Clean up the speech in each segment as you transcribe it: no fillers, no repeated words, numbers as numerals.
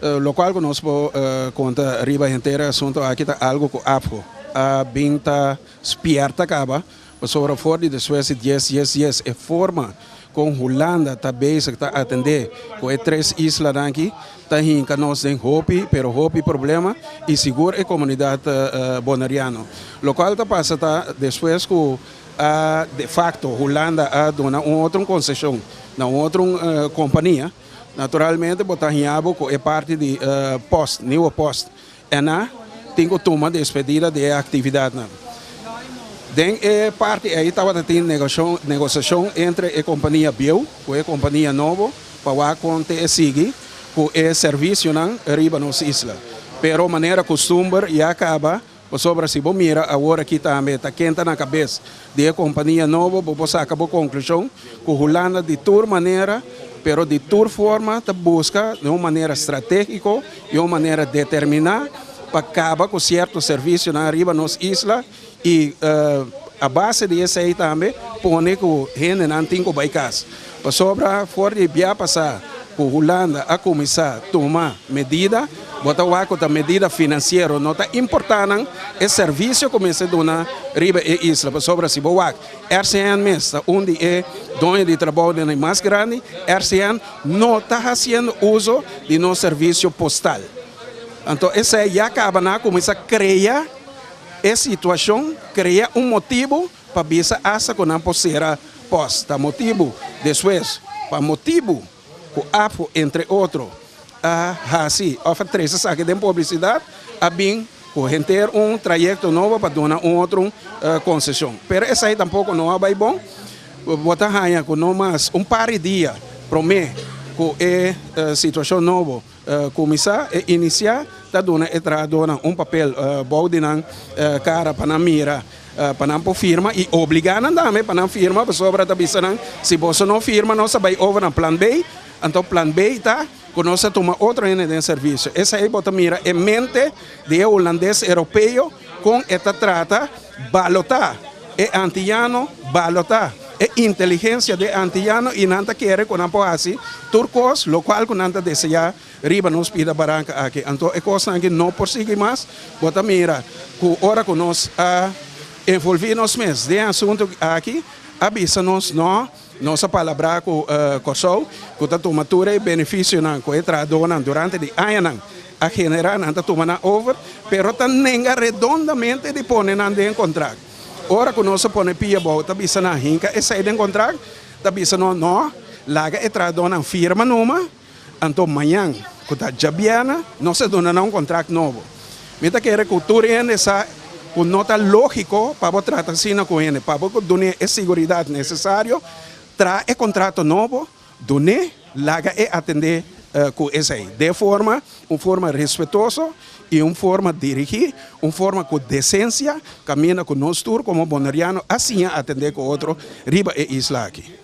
lo qual conosco conta riba inteira assunto aqui tá algo com APO. A binta spierta acaba, sobre fora de Suécia 10 é forma com Holanda tá basic tá atender com três islas aqui tá hinca nós tem hopi, pero hopi problema e seguro a comunidade bonariano. Lo qual tá passa tá depois com de facto Holanda a dona outra concessão na outra companhia. Naturalmente, botar em abo é parte de post, nieuwe post. E na tem que tomar despedida de atividade. Den é parte aí estava tendo negociação entre a companhia Bio com a companhia Novo para que seguir com o serviço na riba nos isla. Pero maneira costume e acaba sobre se bom mira agora aqui também está quente na cabeça de companhia Novo, você acabou a conclusão que Holanda de toda maneira pero de toda forma te busca de uma maneira estratégica e uma maneira determinada para acabar com certo serviço na riba nos isla e a base disso aí também põe que o gente não tem que baixar. Para sobra fora de via passar com Holanda a começar a tomar medida, botar o arco da medida financeira, não está importante o serviço começa a dar riba e isla. Para sobra se boa, RCN mesmo, onde é dono de trabalho mais grande, RCN não está fazendo uso de nosso serviço postal. Então, isso aí já acaba na começar a criar a situação, criar motivo para bisa asa com a posera posta. Motivo, depois, para motivo, o APO, entre outros, assim, oferece essa aqui de publicidade, a bem, o gente trajeto novo para dar outra concessão. Mas essa aí tampouco não é bom. Botar raia com não mais par de dias, promete que a situação nova começar a iniciar, está dando papel bom de cara para mira, para não firma e obrigar também para não firma, para sobra da bisa se você não firma, não vai over na plan B, então plan B está que nós toma outra linha de serviço. Essa aí bota mira em mente de holandês europeu com esta trata balotar, é antiano balotar. É inteligência de antiano e não quer com a poasi turcos, lo qual com nanta deseja riba nos pida barranca aqui. Então é coisa que não prossegue mais, bota mira, que hora que nós envolvemos mesmo de assunto aqui, avisa-nos nossa palavra com Kosovo, que a tomatura e benefício não, que é dona durante de ano a generar, não está tomando over, pero também redondamente de pôr em contrato. Ora que nós põe pia volta bisa na hinca e sai de contrato, tá bisa não laga e tradona firma numa, então amanhã que tá jabiana, nós dona um contrato novo. Meta que cultura essa com nota lógico para tratar assim com ele, para que done a segurança necessária, tra e contrato novo, done laga e atender com essa aí, de forma respeitosa e uma forma de dirigir, uma forma com decência, caminha conosco como bonariano, assim atender com outro riba e isla aqui.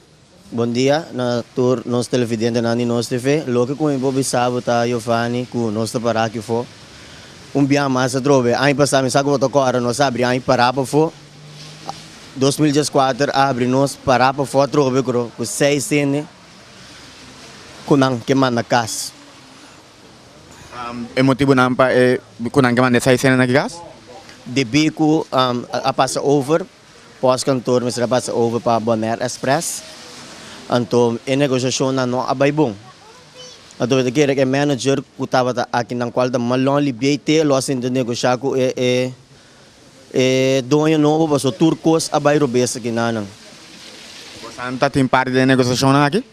Bom dia, na tour nos televidentes na Ninos TV, logo com o Bobi Sabo tá Giovanni, com nosso para aqui for. Bia massa trove, aí passamos sabe o agora nós abre aí para for. 2014 abre nós para for trove com 6 cene com que manda casa. O motivo não é que manda 6 cene na casa? De bico a passa over, pós-cantor, mas a passa over para Bonaire Express. Então, a negociação não é bom. Então, eu quero que o manager que estava aqui na qual da malon libete, nós ainda negociar com o dono novo, para o turcos a bairro besta aqui não. Você não tem parte da negociação aqui?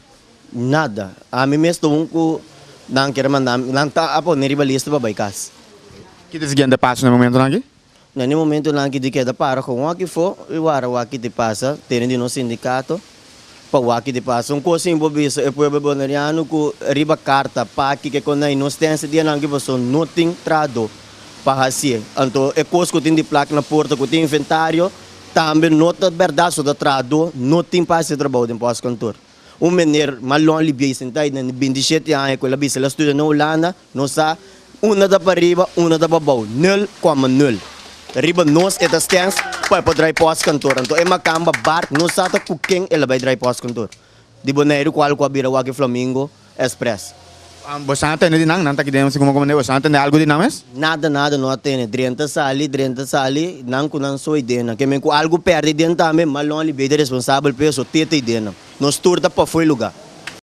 Nada. A mim mesmo que não quero mandar, não está a pôr na lista para baicas. Que te seguinte passa no momento aqui? No momento não que de que da para com o aqui for, eu o aqui te passa, tem de no sindicato. Para o aqui de passa, coisa embobisa é para o bonariano que riba carta para que quando aí nós temos dia não que você não tem trado para assim. Então é coisa que tem de placa na porta, que tem inventário, também nota verdade sobre trado, não tem para esse trabalho de pós-cantor. Menino malon libia sentai na 27 anos com a bisa ela estuda na Holanda, não sa uma da para riba, uma da para baixo, 0,0. Riba nós é das tens para drive pós-cantor. Então é uma camba bar, não sa ta cooking ela vai drive pós-cantor. De boneiro qual com a bira waki Flamingo Express. Você não tem nada, não tá aqui dentro como comandante, você não tem algo de não é? Nada, não tem. 30 sali, não sou ideia. Que me algo perde dentro também, mas não é responsável por isso, teta ideia. Nós turta para foi lugar.